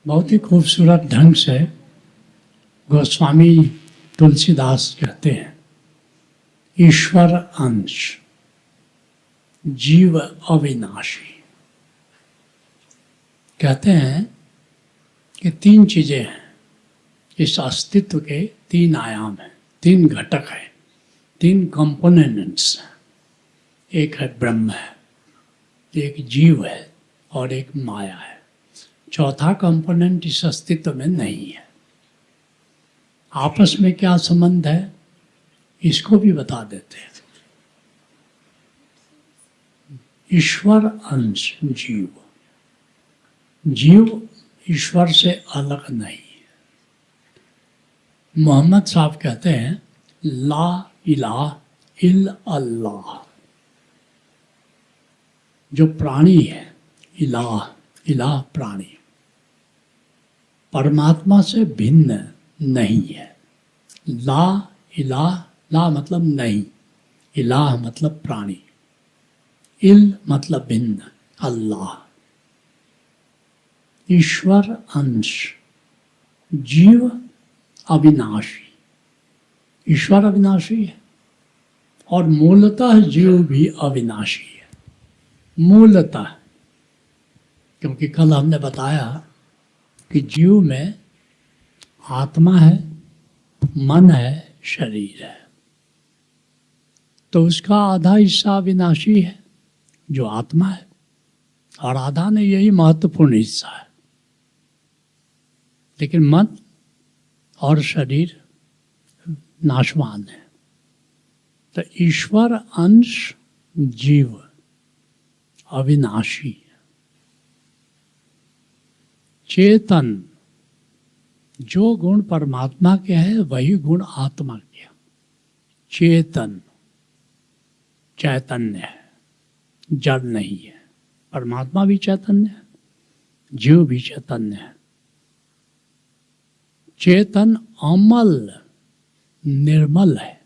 बहुत ही खूबसूरत ढंग से गोस्वामी तुलसीदास कहते हैं, ईश्वर अंश, जीव अविनाशी। कहते हैं कि तीन चीजें हैं, इस अस्तित्व के तीन आयाम हैं, तीन घटक हैं, तीन कंपोनेंट्स हैं। एक है ब्रह्म है, एक जीव है और एक माया है। चौथा कंपोनेंट इस अस्तित्व में नहीं है। आपस में क्या संबंध है इसको भी बता देते हैं। ईश्वर अंश जीव, जीव ईश्वर से अलग नहीं है। मोहम्मद साहब कहते हैं ला इलाह इल अल्लाह। जो प्राणी है, इलाह प्राणी, परमात्मा से भिन्न नहीं है। ला इलाह, ला मतलब नहीं, इलाह मतलब प्राणी, इल मतलब भिन्न, अल्लाह। ईश्वर अंश, जीव अविनाशी। ईश्वर अविनाशी है और मूलतः जीव भी अविनाशी है। मूलतः, क्योंकि कल हमने बताया कि जीव में आत्मा है, मन है, शरीर है। तो उसका आधा हिस्सा अविनाशी है जो आत्मा है, और आधा नहीं, यही महत्वपूर्ण हिस्सा है। लेकिन मन और शरीर नाशवान है। तो ईश्वर अंश जीव अविनाशी, चेतन, जो गुण परमात्मा के है वही गुण आत्मा के। चेतन, चैतन्य है, जड़ नहीं है। परमात्मा भी चैतन्य है, जीव भी चैतन्य है। चेतन अमल, निर्मल है।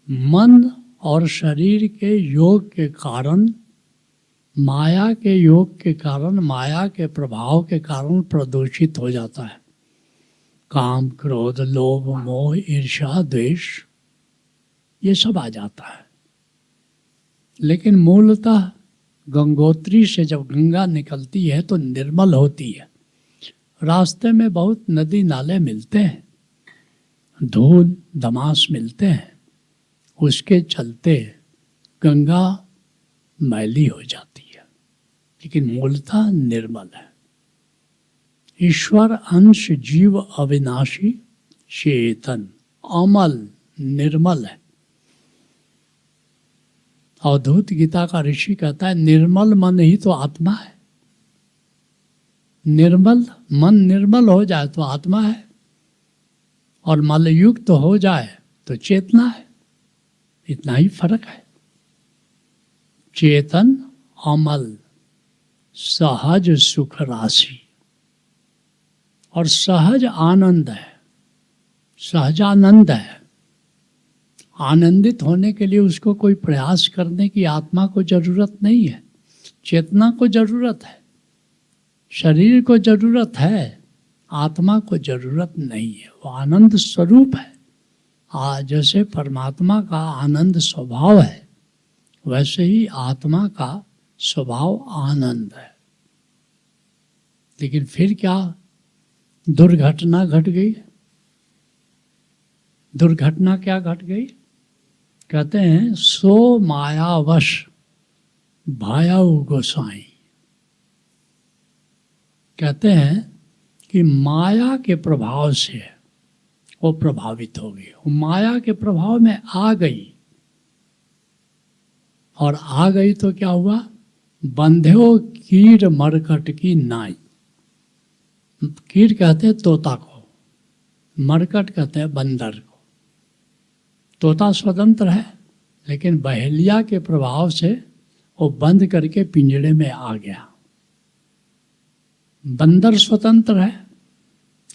मन और शरीर के योग के कारण, माया के योग के कारण, माया के प्रभाव के कारण प्रदूषित हो जाता है। काम, क्रोध, लोभ, मोह, ईर्ष्या, द्वेष, ये सब आ जाता है। लेकिन मूलतः गंगोत्री से जब गंगा निकलती है तो निर्मल होती है। रास्ते में बहुत नदी नाले मिलते हैं, धूल धमास मिलते हैं, उसके चलते गंगा मैली हो जाती है, लेकिन मूलतः निर्मल है। ईश्वर अंश जीव अविनाशी, चेतन, अमल, निर्मल है। अवधूत गीता का ऋषि कहता है निर्मल मन ही तो आत्मा है। निर्मल मन निर्मल हो जाए तो आत्मा है, और मलयुक्त तो हो जाए तो चेतना है। इतना ही फर्क है। चेतन, अमल, सहज सुख राशि, और सहज आनंद है, सहजानंद है। आनंदित होने के लिए उसको कोई प्रयास करने की आत्मा को जरूरत नहीं है। चेतना को जरूरत है, शरीर को जरूरत है, आत्मा को जरूरत नहीं है। वो आनंद स्वरूप है। जैसे परमात्मा का आनंद स्वभाव है, वैसे ही आत्मा का स्वभाव आनंद है। लेकिन फिर क्या दुर्घटना घट गई? दुर्घटना क्या घट गई? कहते हैं सो मायावश भायाऊ गोसाई। कहते हैं कि माया के प्रभाव से वो प्रभावित हो गई। वो माया के प्रभाव में आ गई, और आ गई तो क्या हुआ? बंध्यो कीर मरकट की नाई। कीर कहते हैं तोता को, मरकट कहते हैं बंदर को। तोता स्वतंत्र है, लेकिन बहेलिया के प्रभाव से वो बंद करके पिंजड़े में आ गया। बंदर स्वतंत्र है,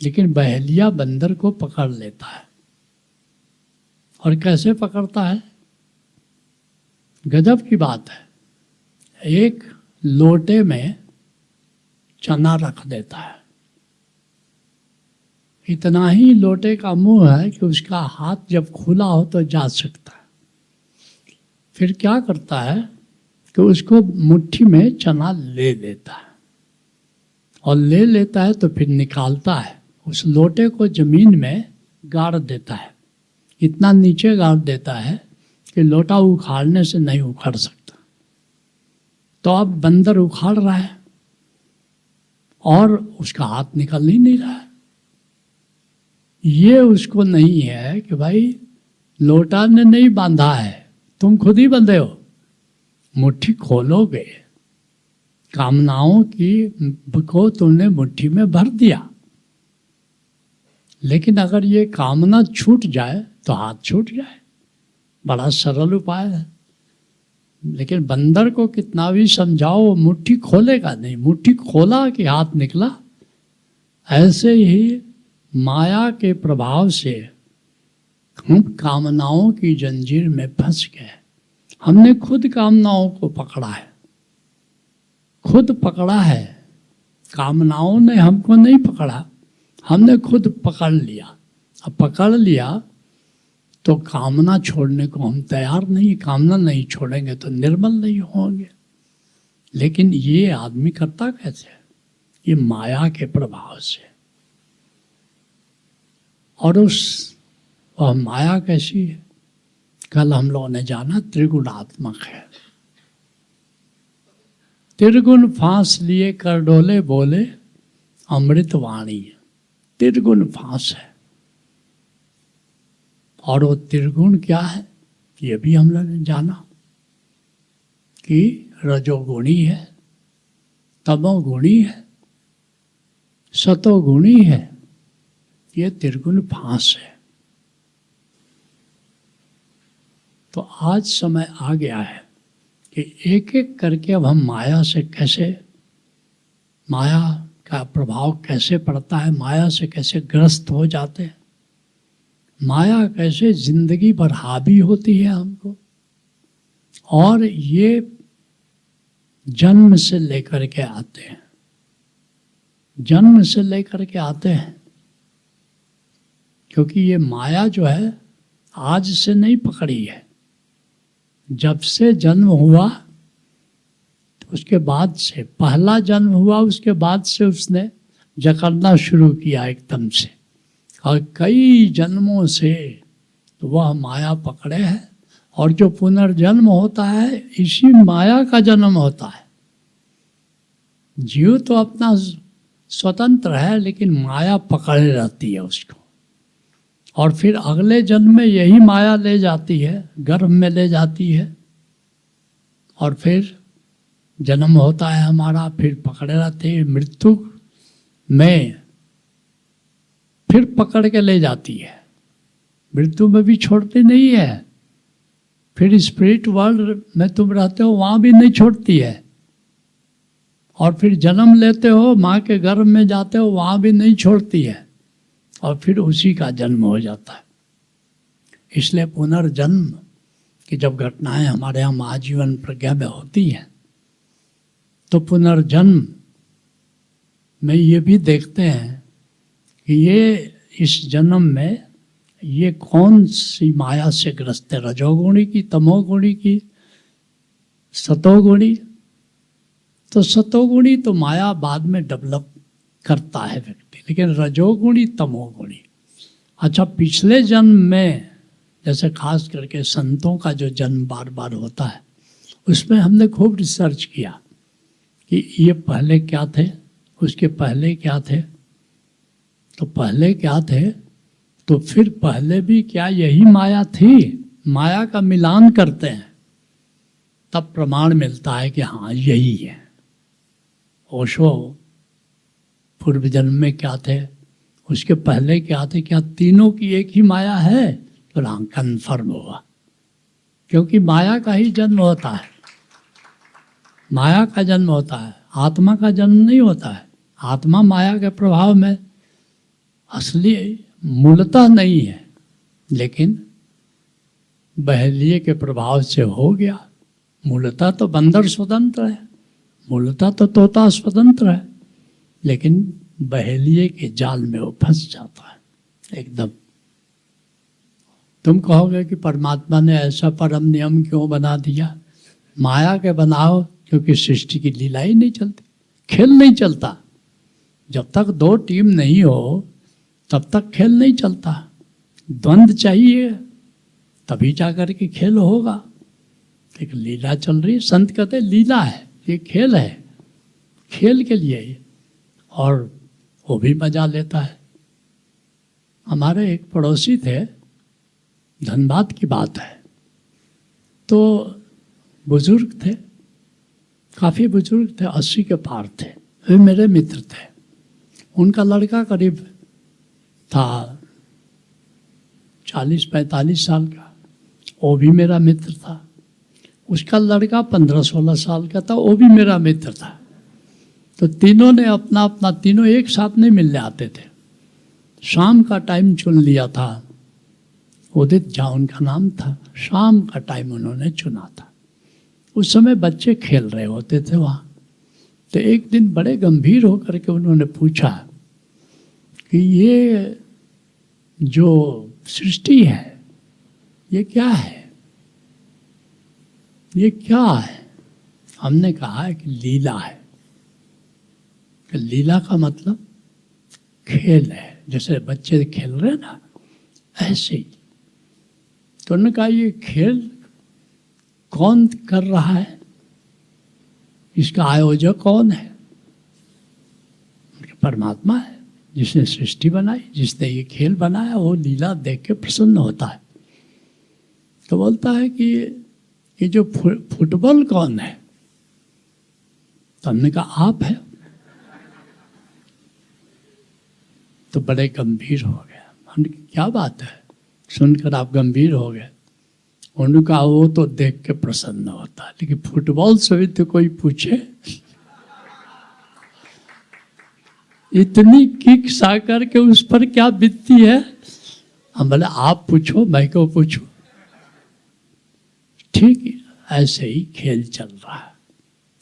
लेकिन बहेलिया बंदर को पकड़ लेता है। और कैसे पकड़ता है? गजब की बात है। एक लोटे में चना रख देता है। इतना ही लोटे का मुंह है कि उसका हाथ जब खुला हो तो जा सकता है। फिर क्या करता है कि उसको मुट्ठी में चना ले लेता है, और ले लेता है तो फिर निकालता है, उस लोटे को जमीन में गाड़ देता है। इतना नीचे गाड़ देता है कि लोटा उखाड़ने से नहीं उखड़ सकता। तो अब बंदर उखाड़ रहा है और उसका हाथ निकल ही नहीं रहा है। ये उसको नहीं है कि भाई लोटा ने नहीं बांधा है, तुम खुद ही बंधे हो। मुट्ठी खोलोगे, कामनाओं की को तुमने मुट्ठी में भर दिया, लेकिन अगर ये कामना छूट जाए तो हाथ छूट जाए। बड़ा सरल उपाय है, लेकिन बंदर को कितना भी समझाओ वो मुट्ठी खोलेगा नहीं। मुट्ठी खोला कि हाथ निकला। ऐसे ही माया के प्रभाव से हम कामनाओं की जंजीर में फंस गए। हमने खुद कामनाओं को पकड़ा है, खुद पकड़ा है। कामनाओं ने हमको नहीं पकड़ा, हमने खुद पकड़ लिया। अब पकड़ लिया तो कामना छोड़ने को हम तैयार नहीं। कामना नहीं छोड़ेंगे तो निर्मल नहीं होंगे। लेकिन ये आदमी करता कैसे? ये माया के प्रभाव से। और वह माया कैसी है? कल हम लोगों ने जाना त्रिगुणात्मक है। त्रिगुण फांस लिए कर डोले बोले अमृत वाणी। त्रिगुण फांस है। और वो त्रिगुण क्या है? ये भी हम लोगों ने जाना कि रजोगुणी है, तमोगुणी है, सतोगुणी है। ये त्रिगुण फांस है। तो आज समय आ गया है कि एक एक करके अब हम माया से कैसे, माया का प्रभाव कैसे पड़ता है, माया से कैसे ग्रस्त हो जाते हैं, माया कैसे जिंदगी भर हावी होती है हमको। और ये जन्म से लेकर के आते हैं, जन्म से लेकर के आते हैं। क्योंकि ये माया जो है आज से नहीं पकड़ी है। जब से जन्म हुआ तो उसके बाद से, पहला जन्म हुआ उसके बाद से उसने जकड़ना शुरू किया एकदम से, और कई जन्मों से तो वह माया पकड़े है। और जो पुनर्जन्म होता है इसी माया का जन्म होता है। जीव तो अपना स्वतंत्र है, लेकिन माया पकड़े रहती है उसको, और फिर अगले जन्म में यही माया ले जाती है, गर्भ में ले जाती है, और फिर जन्म होता है हमारा, फिर पकड़े रहते हैं। मृत्यु में फिर पकड़ के ले जाती है, मृत्यु में भी छोड़ती नहीं है। फिर स्पिरिट वर्ल्ड में तुम रहते हो, वहाँ भी नहीं छोड़ती है। और फिर जन्म लेते हो, माँ के गर्भ में जाते हो, वहाँ भी नहीं छोड़ती है, और फिर उसी का जन्म हो जाता है। इसलिए पुनर्जन्म की जब घटनाएं हमारे यहाँ महाजीवन प्रज्ञा में होती हैं, तो पुनर्जन्म में ये भी देखते हैं कि ये इस जन्म में ये कौन सी माया से ग्रस्त है, रजोगुणी की, तमोगुणी की, सतोगुणी। तो सतोगुणी तो माया बाद में डेवलप करता है व्यक्ति, लेकिन रजोगुणी, तमोगुणी। अच्छा, पिछले जन्म में जैसे खास करके संतों का जो जन्म बार बार होता है, उसमें हमने खूब रिसर्च किया कि ये पहले क्या थे, उसके पहले क्या थे, तो पहले क्या थे, तो फिर पहले भी क्या यही माया थी। माया का मिलान करते हैं, तब प्रमाण मिलता है कि हाँ यही है। ओशो पूर्व जन्म में क्या थे, उसके पहले क्या थे, क्या तीनों की एक ही माया है? तो हाँ, कन्फर्म हुआ। क्योंकि माया का ही जन्म होता है, माया का जन्म होता है, आत्मा का जन्म नहीं होता है। आत्मा माया के प्रभाव में असली मूलतः नहीं है, लेकिन बहलिए के प्रभाव से हो गया। मूलतः तो बंदर स्वतंत्र है, मूलतः तो तोता स्वतंत्र है, लेकिन बहेलिए के जाल में वो फंस जाता है एकदम। तुम कहोगे कि परमात्मा ने ऐसा परम नियम क्यों बना दिया? माया के बनाओ, क्योंकि सृष्टि की लीला ही नहीं चलती, खेल नहीं चलता। जब तक दो टीम नहीं हो तब तक खेल नहीं चलता। द्वंद्व चाहिए तभी जाकर के खेल होगा। एक लीला चल रही है, संत कहते हैं लीला है, ये खेल है, खेल के लिए ही, और वो भी मजा लेता है। हमारे एक पड़ोसी थे, धनबाद की बात है, तो बुजुर्ग थे, काफ़ी बुजुर्ग थे, 80 के पार थे। वे मेरे मित्र थे। उनका लड़का करीब था 40-45 साल का, वो भी मेरा मित्र था। उसका लड़का 15-16 साल का था, वो भी मेरा मित्र था। तो तीनों ने अपना अपना, तीनों एक साथ नहीं मिलने आते थे। शाम का टाइम चुन लिया था, उदित झा उनका नाम था। शाम का टाइम उन्होंने चुना था। उस समय बच्चे खेल रहे होते थे वहाँ। तो एक दिन बड़े गंभीर होकर के उन्होंने पूछा कि ये जो सृष्टि है ये क्या है, ये क्या है? हमने कहा है कि लीला है। कि लीला का मतलब खेल है, जैसे बच्चे खेल रहे हैं ना, ऐसे ही। तो उन्होंने कहा ये खेल कौन कर रहा है, इसका आयोजक कौन है? परमात्मा है, जिसने सृष्टि बनाई, जिसने ये खेल बनाया, वो लीला देख के प्रसन्न होता है। तो बोलता है कि ये जो फुटबॉल कौन है? तो हमने कहा आप है। तो बड़े गंभीर हो गए। हमने कहा क्या बात है, सुनकर आप गंभीर हो गए? उन्होंने कहा वो तो देख के प्रसन्न होता है, लेकिन फुटबॉल से भी तो कोई पूछे। इतनी किक सा करके उस पर क्या बीतती है। हम बोले आप पूछो, मैं क्यों पूछूं? ठीक है, ऐसे ही खेल चल रहा है,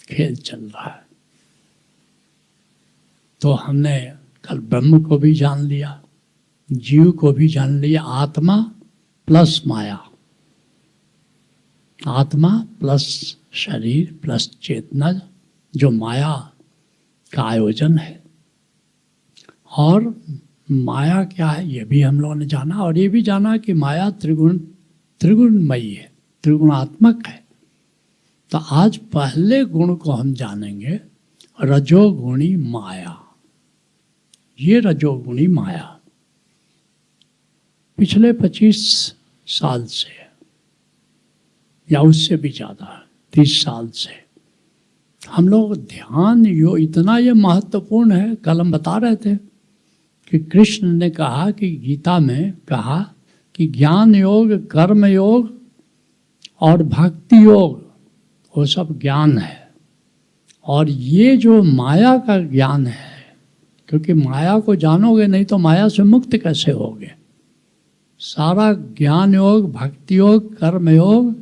खेल चल रहा है। तो हमने कल ब्रह्म को भी जान लिया, जीव को भी जान लिया। आत्मा प्लस माया, आत्मा प्लस शरीर प्लस चेतना, जो माया का आयोजन है। और माया क्या है ये भी हम लोगों ने जाना, और ये भी जाना कि माया त्रिगुणमयी है, त्रिगुणात्मक है। तो आज पहले गुण को हम जानेंगे, रजोगुणी माया। ये रजोगुणी माया पिछले 25 साल से या उससे भी ज़्यादा 30 साल से हम लोग ध्यान इतना ये महत्वपूर्ण है। कल हम बता रहे थे कि कृष्ण ने कहा कि गीता में कहा कि ज्ञान योग, कर्म योग और भक्ति योग वो सब ज्ञान है। और ये जो माया का ज्ञान है, क्योंकि माया को जानोगे नहीं तो माया से मुक्त कैसे होगे? सारा ज्ञान योग, भक्ति योग, कर्म योग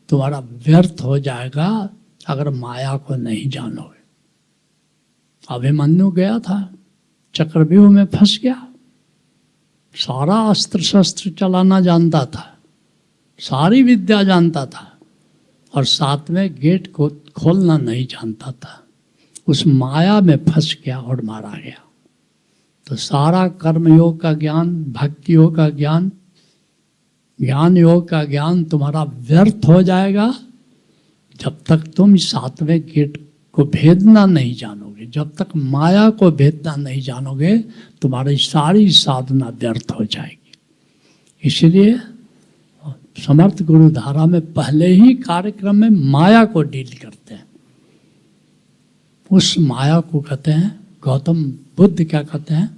तुम्हारा व्यर्थ हो जाएगा अगर माया को नहीं जानोगे। अभिमन्यु गया था, चक्रव्यूह में फंस गया, सारा अस्त्र शस्त्र चलाना जानता था, सारी विद्या जानता था, और 7वें गेट को खोलना नहीं जानता था। उस माया में फंस गया और मारा गया। तो सारा कर्मयोग का ज्ञान, भक्ति योग का ज्ञान, ज्ञान योग का ज्ञान तुम्हारा व्यर्थ हो जाएगा जब तक तुम 7वें गेट को भेदना नहीं जानोगे। जब तक माया को भेदना नहीं जानोगे तुम्हारी सारी साधना व्यर्थ हो जाएगी। इसलिए समर्थ गुरुधारा में पहले ही कार्यक्रम में माया को डील करते हैं। उस माया को कहते हैं, गौतम बुद्ध क्या कहते हैं?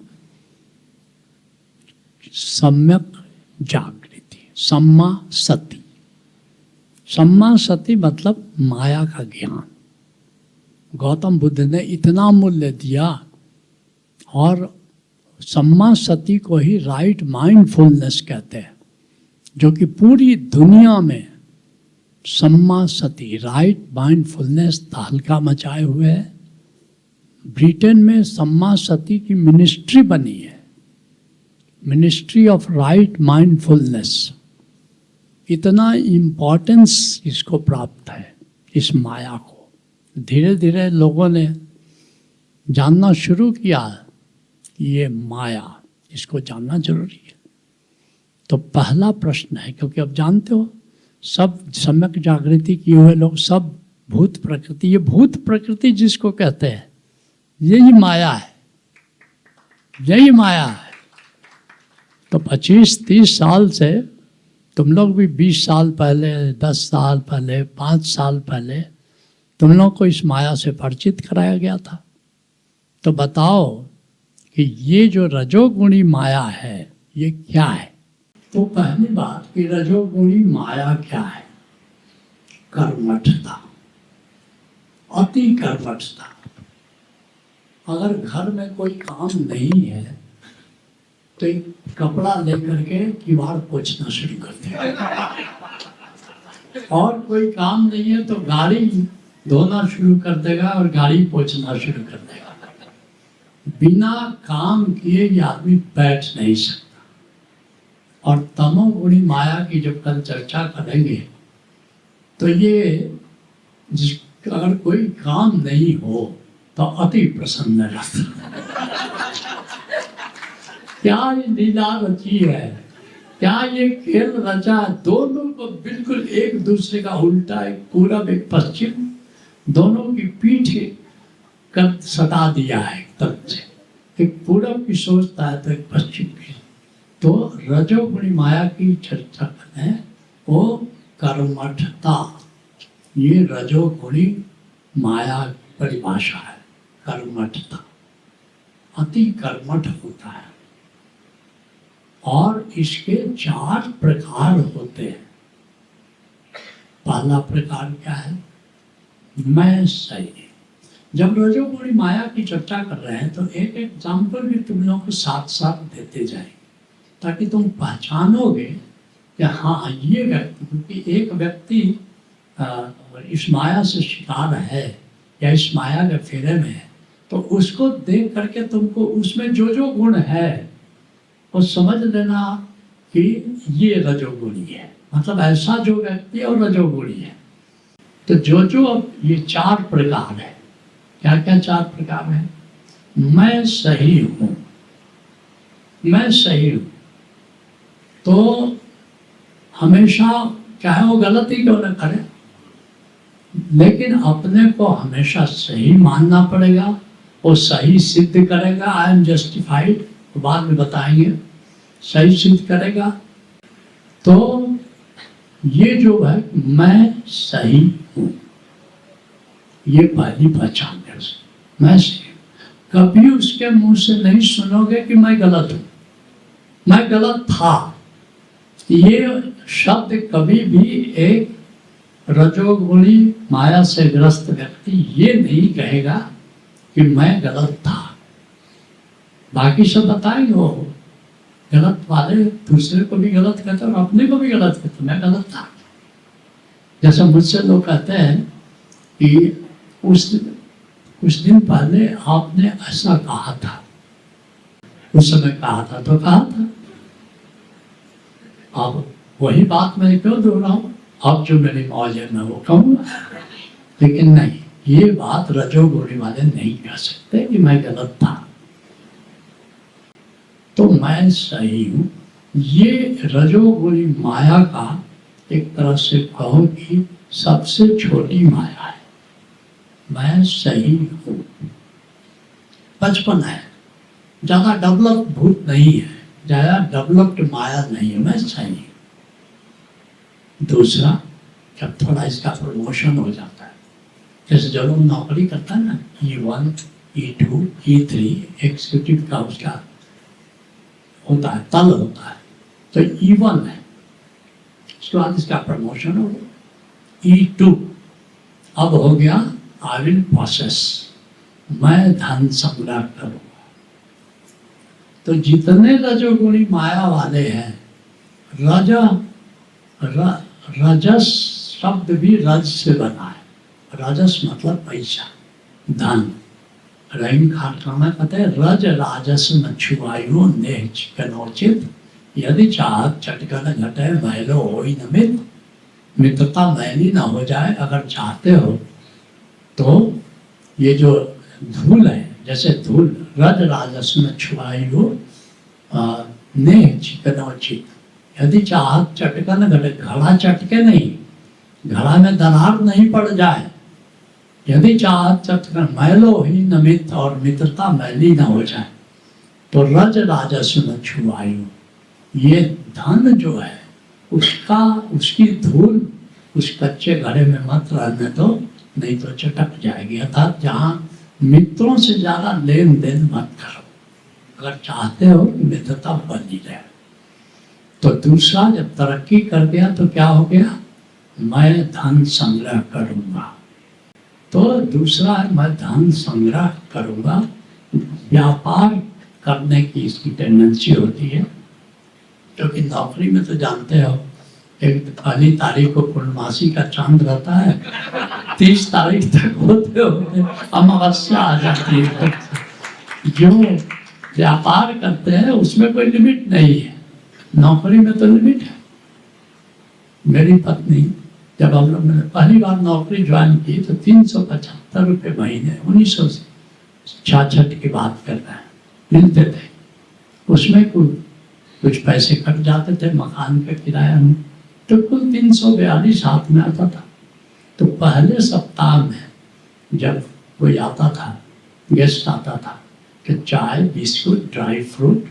सम्यक जागृति, सम्मा सती। सम्मा सती मतलब माया का ज्ञान। गौतम बुद्ध ने इतना मूल्य दिया, और सम्मा सती को ही राइट माइंडफुलनेस कहते हैं, जो कि पूरी दुनिया में सम्मा सती, राइट माइंडफुलनेस तहलका मचाए हुए है। ब्रिटेन में सम्मा सती की मिनिस्ट्री बनी है, मिनिस्ट्री ऑफ राइट माइंडफुलनेस। इतना इम्पोर्टेंस इसको प्राप्त है, इस माया को। धीरे धीरे लोगों ने जानना शुरू किया कि ये माया, इसको जानना जरूरी है। तो पहला प्रश्न है, क्योंकि अब जानते हो सब सम्यक जागृति किए हुए लोग सब भूत प्रकृति, ये भूत प्रकृति जिसको कहते हैं यही माया है, यही माया है। तो 25-30 साल से तुम लोग भी 20 साल पहले, 10 साल पहले, 5 साल पहले तुम लोग को इस माया से परिचित कराया गया था। तो बताओ कि ये जो रजोगुणी माया है ये क्या है? तो पहली बात कि रजोगुणी माया क्या है? कर्मठता, अति कर्मठता। अगर घर में कोई काम नहीं है तो एक कपड़ा लेकर के किवाड़ पोंछना शुरू करते हैं, और कोई काम नहीं है तो गाड़ी धोना शुरू कर देगा और गाड़ी पोंछना शुरू कर देगा। बिना काम किए ये आदमी बैठ नहीं सकता। और तमोगुणी माया की जब कल चर्चा करेंगे तो ये अगर कोई काम नहीं हो तो अति प्रसन्न रहता। क्या ये लीला रची है, क्या ये खेल रचा है? दोनों को बिल्कुल एक दूसरे का उल्टा, एक पूरब एक पश्चिम, दोनों की पीठ कर सटा दिया है एक तरफ से। एक पूरब की सोचता है तो एक पश्चिम की। तो रजोगुणी माया की चर्चा करें वो कर्मठता, ये रजोगुणी माया की परिभाषा है। कर्मठता, अति कर्मठ होता है। और इसके 4 प्रकार होते हैं। पहला प्रकार क्या है? मैं सही। जब रजोगुणी माया की चर्चा कर रहे हैं तो एक एग्जाम्पल भी तुम लोगों को साथ साथ देते जाएंगे ताकि तुम पहचानोगे कि हाँ ये व्यक्ति, क्योंकि एक व्यक्ति इस माया से शिकार है या इस माया के फेरे में है, तो उसको देख करके तुमको उसमें जो जो गुण है वो समझ लेना कि ये रजोगुणी है। मतलब ऐसा जो व्यक्ति और रजोगुणी है। तो जो जो अब ये 4 प्रकार है, क्या क्या 4 प्रकार है? मैं सही हूँ, मैं सही हूँ। तो हमेशा चाहे वो गलती क्यों न करे, लेकिन अपने को हमेशा सही मानना पड़ेगा। वो सही सिद्ध करेगा, आई एम जस्टिफाइड, बाद में बताएंगे, सही सिद्ध करेगा। तो ये जो है मैं सही हूँ, ये पहली पहचान है। मैं सही हूँ। कभी उसके मुंह से नहीं सुनोगे कि मैं गलत हूँ, मैं गलत था। ये शब्द कभी भी एक रजोगुणी माया से ग्रस्त व्यक्ति ये नहीं कहेगा कि मैं गलत था। बाकी सब बताएंगे वो गलत वाले दूसरे को भी गलत कहते और अपने को भी गलत कहते, मैं गलत था। जैसा मुझसे लोग कहते हैं कि कुछ दिन पहले आपने ऐसा कहा था, उस समय कहा था तो कहा था। अब वही बात मैं क्यों दोहराऊं? अब जो मेरी मौज है मैं वो कहूँगा। लेकिन नहीं, ये बात रजोगुणी वाले नहीं कह सकते कि मैं गलत था। तो मैं सही हूँ, ये रजोगुणी माया का एक तरह से कहो कि सबसे छोटी माया है। मैं सही हूँ, बचपन है, ज़्यादा डेवलप भूत नहीं है, ज़्यादा डेवलप्ड माया नहीं है, मैं सही हूँ। दूसरा, जब थोड़ा इसका प्रमोशन हो जाता है, जैसे जब लोग नौकरी करता है ना, E1, E2, E3 एग्जीक्यूटिव का उसका होता है, तल होता है, तो E1 है, उसके बाद इसका प्रमोशन हो गया E2, अब हो गया आई विल प्रोसेस, मैं धन संग्रह करूँगा। तो जितने रजोगुणी माया वाले हैं, रजस शब्द भी रज से बना है। रजस मतलब पैसा, धन, रहीम खान खाना कहते हैं रज राजस न छुआयु नेह चिकनोचित यदि चाहत चटकन घटे मैलो हो न मित, मित्रता मैली ना हो जाए अगर चाहते हो तो ये जो धूल है, जैसे धूल रज राजस न छुआयु नेह चिकनोचित, यदि चाहत चटकन घटे, घड़ा चटके नहीं, घड़ा में दरार नहीं पड़ जाए, यदि चाहत चटकन मैलो ही न मित, और मित्रता मैली ना हो जाए तो रज राजस न छुआयु, ये धन जो है उसका उसकी धूल उस कच्चे घड़े में मत रहने दो, नहीं तो चटक जाएगी। अर्थात जहाँ मित्रों से ज़्यादा लेन देन मत करो अगर चाहते हो कि मित्रता बनी रहे। तो दूसरा जब तरक्की कर गया तो क्या हो गया, मैं धन संग्रह करूँगा। तो दूसरा है मैं धन संग्रह करूँगा। व्यापार करने की इसकी टेंडेंसी होती है, क्योंकि नौकरी में तो जानते हो एक पहली तारीख को पूर्णमासी का चांद रहता है, 30 तारीख तक होते होते अमावस्या आ जाती है। जो व्यापार करते हैं उसमें कोई लिमिट नहीं है, नौकरी में तो लिमिट है। मेरी पत्नी जब हम लोग ने पहली बार नौकरी ज्वाइन की तो 375 रुपये महीने 1966 की बात कर रहे हैं मिलते थे। उसमें कुछ पैसे कट जाते थे मकान का किराया में, तो कुल 342 हाथ में आता था। तो पहले सप्ताह में जब कोई आता था, गेस्ट आता था, कि चाय बिस्कुट ड्राई फ्रूट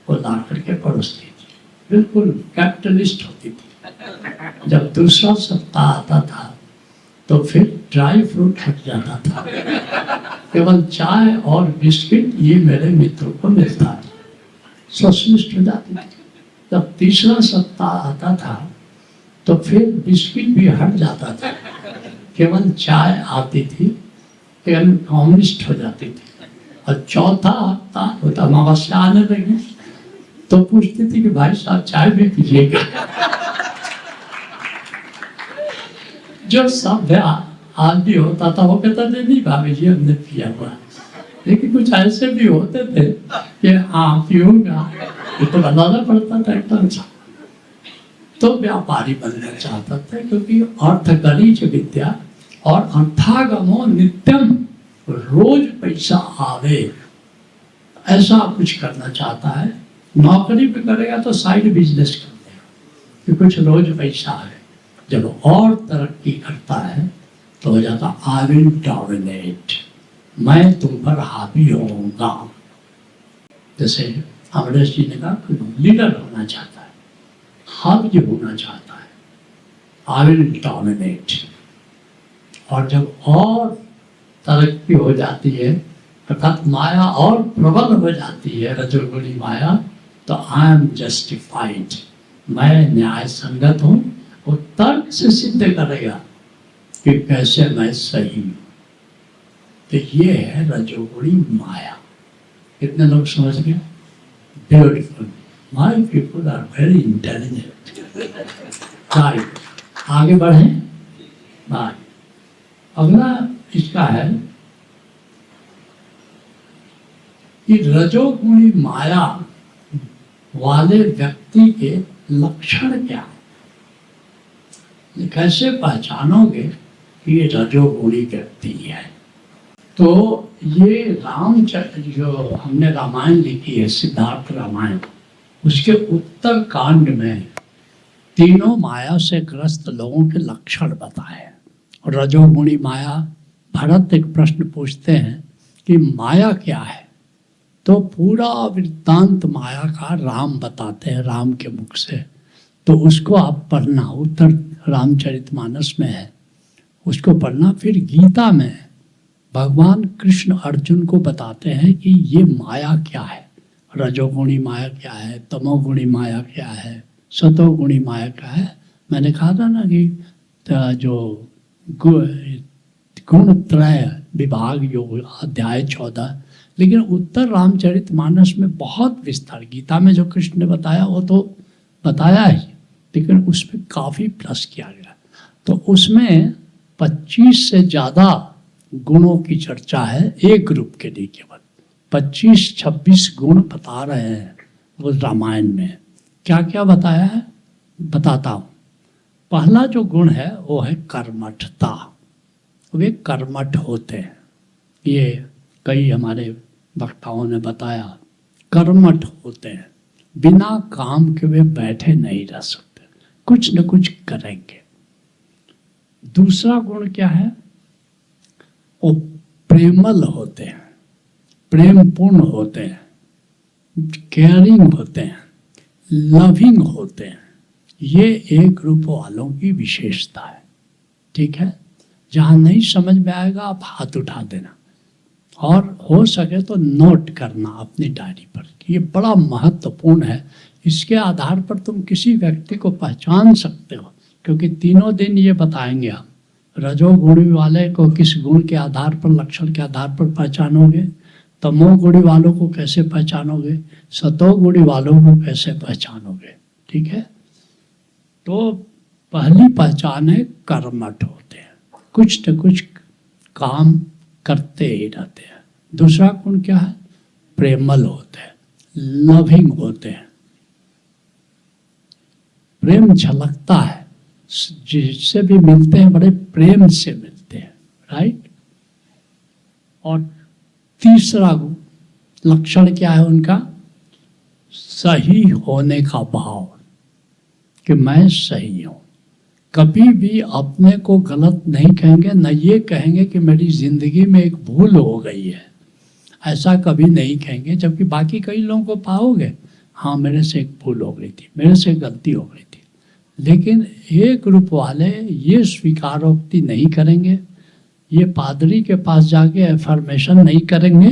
वो ला करके परोसती थी, बिल्कुल कैपिटलिस्ट होती थी। जब दूसरा सप्ताह आता था तो फिर ड्राई फ्रूट हट जाता था, केवल चाय और बिस्किट ये मेरे मित्रों को मिलता था, सोशलिस्ट हो जाती थी। जब तीसरा सप्ताह आता था तो फिर बिस्किट भी हट जाता था, केवल चाय आती थी, केवल कम्युनिस्ट हो जाती थी। और चौथा हफ्ता होता अमावस्या आने लगी तो पूछती थी कि भाई साहब चाय भी पीजिएगा। जो सभ्य आदमी होता था वो कहता था नहीं भाभी जी हमने पिया हुआ, लेकिन कुछ ऐसे भी होते थे कि हाँ पीऊंगा, ये तो बनाना पड़ता था एकदम सा। तो व्यापारी बनना चाहता था, क्योंकि अर्थगणित विद्या और अर्थागमो नित्यम, रोज पैसा आवे, ऐसा कुछ करना चाहता है। नौकरी पे करेगा तो साइड बिजनेस कर देगा कि कुछ रोज पैसा आए। जब और तरक्की करता है तो हो जाता आई विल डोमिनेट, मैं तुम पर हावी होऊंगा। जैसे अमरेश जी ने कहा लीडर होना चाहता है, हावी होना चाहता है, आई विल डोमिनेट। और जब और तरक्की हो जाती है अर्थात माया और प्रबल हो जाती है, रजोगुणी माया, तो आई एम जस्टिफाइड, मैं न्याय संगत हूँ। वो तर्क से सिद्ध करेगा कि कैसे मैं सही हूँ। तो ये है रजोगुणी माया। कितने लोग समझ गए? Beautiful, my people are very intelligent. Right, आगे बढ़े। बाय। अगला इसका है कि रजोगुणी माया वाले व्यक्ति के लक्षण क्या है, कैसे पहचानोगे कि ये रजोगुणी व्यक्ति है। तो ये रामचरित्र जो हमने रामायण लिखी है, सिद्धार्थ रामायण, उसके उत्तर कांड में तीनों माया से ग्रस्त लोगों के लक्षण बताए। रजोगुणी माया, भरत एक प्रश्न पूछते हैं कि माया क्या है, तो पूरा वृत्तांत माया का राम बताते हैं राम के मुख से। तो उसको आप पढ़ना, उत्तर रामचरितमानस में है, उसको पढ़ना। फिर गीता में भगवान कृष्ण अर्जुन को बताते हैं कि ये माया क्या है, रजोगुणी माया क्या है, तमोगुणी माया क्या है, सतोगुणी माया क्या है। मैंने कहा था ना कि जो गुण त्रय विभाग योग अध्याय 14, लेकिन उत्तर रामचरितमानस में बहुत विस्तार, गीता में जो कृष्ण ने बताया वो तो बताया ही, लेकिन उसमें काफ़ी प्लस किया गया। तो उसमें 25 से ज़्यादा गुणों की चर्चा है एक ग्रुप के लिए केवल। 25-26 गुण बता रहे हैं वो रामायण में। क्या क्या बताया है बताता हूँ। पहला जो गुण है वो है कर्मठता। वे कर्मठ होते हैं। ये कई हमारे वक्ताओं ने बताया, कर्मठ होते हैं, बिना काम के वे बैठे नहीं रह सकते, कुछ न कुछ करेंगे। दूसरा गुण क्या है? वो प्रेमल होते हैं, प्रेमपूर्ण होते हैं, केयरिंग होते हैं, लविंग होते हैं। ये एक ग्रुप वालों की विशेषता है। ठीक है, जहाँ नहीं समझ में आएगा आप हाथ उठा देना, और हो सके तो नोट करना अपनी डायरी पर। ये बड़ा महत्वपूर्ण है। इसके आधार पर तुम किसी व्यक्ति को पहचान सकते हो, क्योंकि तीनों दिन ये बताएंगे हम। रजोगुणी वाले को किस गुण के आधार पर, लक्षण के आधार पर पहचानोगे, तमोगुणी वालों को कैसे पहचानोगे, सतोगुणी वालों को कैसे पहचानोगे। ठीक है, तो पहली पहचान है कर्मठ होते हैं, कुछ न कुछ काम करते ही रहते हैं। दूसरा गुण क्या है? प्रेमल होते हैं, लविंग होते हैं, प्रेम झलकता है, जिससे भी मिलते हैं बड़े प्रेम से मिलते हैं। राइट। और तीसरा लक्षण क्या है उनका? सही होने का भाव, कि मैं सही हूं। कभी भी अपने को गलत नहीं कहेंगे, न ये कहेंगे कि मेरी जिंदगी में एक भूल हो गई है, ऐसा कभी नहीं कहेंगे। जबकि बाकी कई लोगों को पाओगे, हाँ मेरे से एक भूल हो गई थी, मेरे से गलती हो गई थी। लेकिन एक ग्रुप वाले ये स्वीकारोक्ति नहीं करेंगे, ये पादरी के पास जाके एफर्मेशन नहीं करेंगे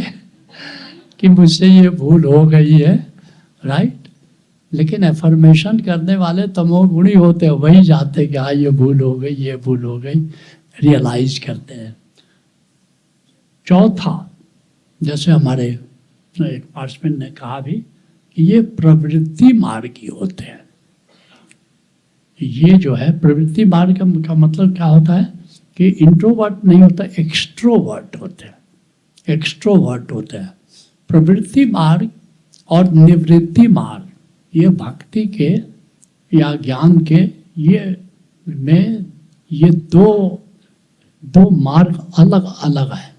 कि मुझसे ये भूल हो गई है। राइट। लेकिन एफर्मेशन करने वाले तमोगुणी होते हैं, वही जाते कि हाँ ये भूल हो गई, ये भूल हो गई, रियलाइज करते हैं। चौथा, जैसे हमारे एक पार्टिसिपेंट ने कहा भी कि ये प्रवृत्ति मार्गी होते हैं। ये जो है प्रवृत्ति मार्ग का मतलब क्या होता है कि इंट्रोवर्ट नहीं होता, एक्सट्रोवर्ट होते हैं, एक्सट्रोवर्ट होते हैं। प्रवृत्ति मार्ग और निवृत्ति मार्ग, ये भक्ति के या ज्ञान के ये दो मार्ग अलग अलग है।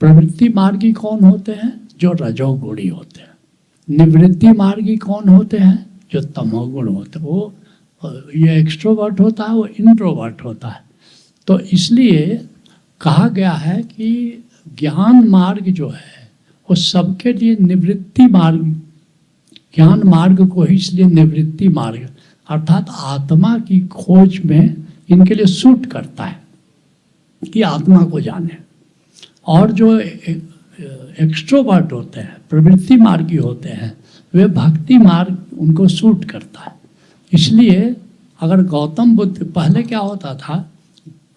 प्रवृत्ति मार्गी कौन होते हैं? जो रजोगुणी होते हैं। निवृत्ति मार्गी कौन होते हैं? जो तमोगुण होते हैं। वो ये एक्सट्रोवर्ट होता है, वो इंट्रोवर्ट होता है। तो इसलिए कहा गया है कि ज्ञान मार्ग जो है वो सबके लिए निवृत्ति मार्ग, ज्ञान मार्ग को ही इसलिए निवृत्ति मार्ग अर्थात आत्मा की खोज में इनके लिए सूट करता है कि आत्मा को जाने। और जो एक्सट्रोवर्ट होते हैं, प्रवृत्ति मार्गी होते हैं, वे भक्ति मार्ग उनको सूट करता है। इसलिए अगर गौतम बुद्ध, पहले क्या होता था,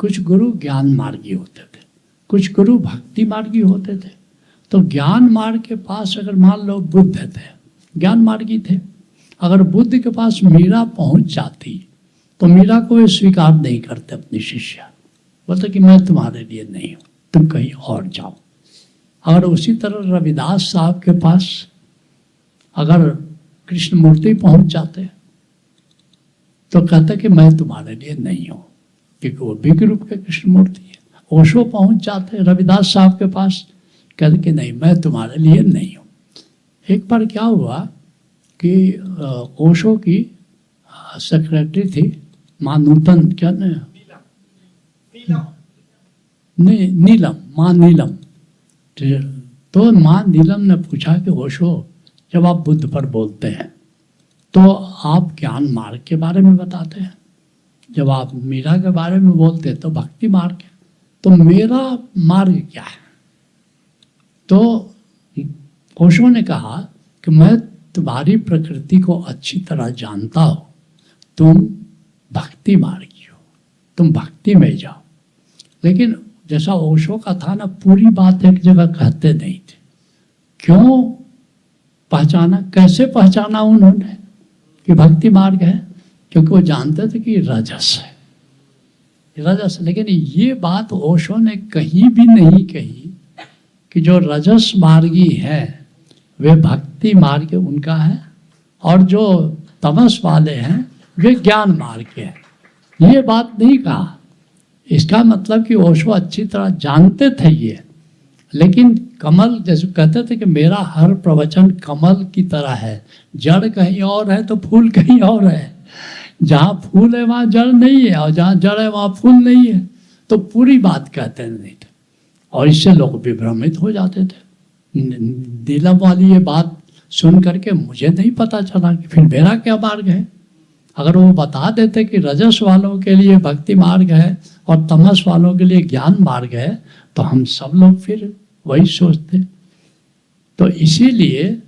कुछ गुरु ज्ञान मार्गी होते थे, कुछ गुरु भक्ति मार्गी होते थे। तो ज्ञान मार्ग के पास अगर मान लो बुद्ध थे, ज्ञान मार्गी थे, अगर बुद्ध के पास मीरा पहुंच जाती तो मीरा को वे स्वीकार नहीं करते अपनी शिष्या, बोलते कि मैं तुम्हारे लिए नहीं हूं, तुम कहीं और जाओ। अगर उसी तरह रविदास साहब के पास अगर कृष्णमूर्ति पहुंच जाते तो कहते कि मैं तुम्हारे लिए नहीं हूं, क्योंकि वो भी रूप के कृष्णमूर्ति है। ओशो पहुंच जाते रविदास साहब के पास, कहते कि नहीं मैं तुम्हारे लिए नहीं हूं। एक बार क्या हुआ कि ओशो की सेक्रेटरी थी माँ नूतन, क्या नीलम, माँ नीलम। तो माँ नीलम ने पूछा कि ओशो, जब आप बुद्ध पर बोलते हैं तो आप ज्ञान मार्ग के बारे में बताते हैं, जब आप मीरा के बारे में बोलते हैं तो भक्ति मार्ग है, तो मेरा मार्ग क्या है? तो ओशो ने कहा कि मैं तुम्हारी प्रकृति को अच्छी तरह जानता हूं, तुम भक्ति मार्गी हो, तुम भक्ति में जाओ। लेकिन जैसा ओशो का था ना, पूरी बात एक जगह कहते नहीं थे। क्यों पहचाना, कैसे पहचाना उन्होंने कि भक्ति मार्ग है? क्योंकि वो जानते थे कि रजस है, रजस। लेकिन ये बात ओशो ने कहीं भी नहीं कही कि जो रजस मार्गी है वे भक्ति मार्ग उनका है, और जो तमस वाले हैं वे ज्ञान मार्ग के हैं। ये बात नहीं कहा। इसका मतलब कि ओशो अच्छी तरह जानते थे ये, लेकिन कमल, जैसे कहते थे कि मेरा हर प्रवचन कमल की तरह है, जड़ कहीं और है तो फूल कहीं और है। जहाँ फूल है वहाँ जड़ नहीं है, और जहाँ जड़ है वहाँ फूल नहीं है। तो पूरी बात कहते नहीं थे, और इससे लोग विभ्रमित हो जाते थे। नीलम वाली ये बात सुन करके मुझे नहीं पता चला कि फिर मेरा क्या मार्ग है। अगर वो बता देते कि रजस वालों के लिए भक्ति मार्ग है और तमस वालों के लिए ज्ञान मार्ग है, तो हम सब लोग फिर वही सोचते। तो इसीलिए,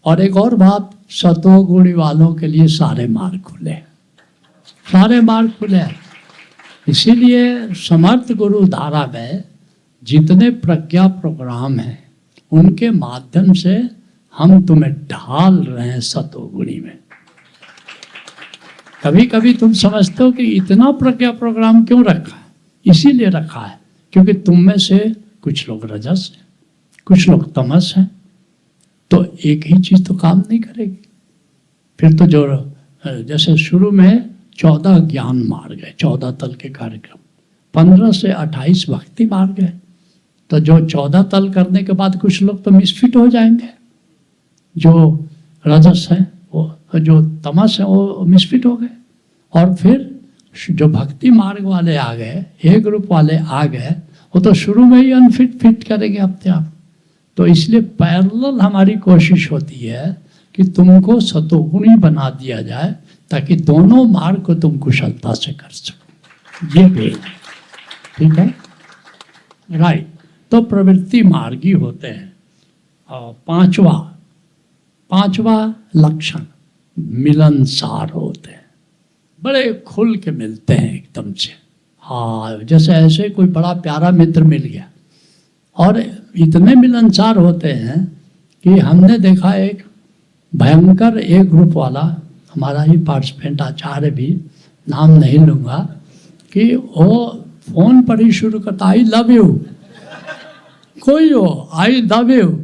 और एक और बात, सतोगुणी वालों के लिए सारे मार्ग खुले, सारे मार्ग खुले। इसीलिए समर्थ गुरु धारा में जितने प्रज्ञा प्रोग्राम हैं उनके माध्यम से हम तुम्हें ढाल रहे हैं सतोगुणी में। कभी कभी तुम समझते हो कि इतना प्रज्ञा प्रोग्राम क्यों रखा है? इसीलिए रखा है क्योंकि तुम में से कुछ लोग रजस हैं, कुछ लोग तमस हैं। तो एक ही चीज तो काम नहीं करेगी। फिर तो जो जैसे शुरू में 14 ज्ञान मार्ग है, 14 तल के कार्यक्रम, 15 से 28 भक्ति मार्ग है। तो जो 14 तल करने के बाद कुछ लोग तो मिसफिट हो जाएंगे, जो रजस है वो, जो तमस है वो मिसफिट हो गए। और फिर जो भक्ति मार्ग वाले आ गए, ए ग्रुप वाले आ गए, वो तो शुरू में ही अनफिट फिट करेंगे अपने आप। तो इसलिए पैरेलल हमारी कोशिश होती है कि तुमको सतोगुणी बना दिया जाए, ताकि दोनों मार्ग को तुम कुशलता से कर सको। ये भी ठीक है, राइट। तो प्रवृत्ति मार्गी होते हैं। और पांचवा लक्षण मिलनसार होते हैं, बड़े खुल के मिलते हैं एकदम से। हाँ, जैसे ऐसे कोई बड़ा प्यारा मित्र मिल गया, और इतने मिलनसार होते हैं कि हमने देखा एक भयंकर एक ग्रुप वाला, हमारा ही पार्टिसिपेंट आचार्य भी, नाम नहीं लूँगा, कि वो फोन पर ही शुरू करता, आई लव यू, कोई हो, आई लव यू।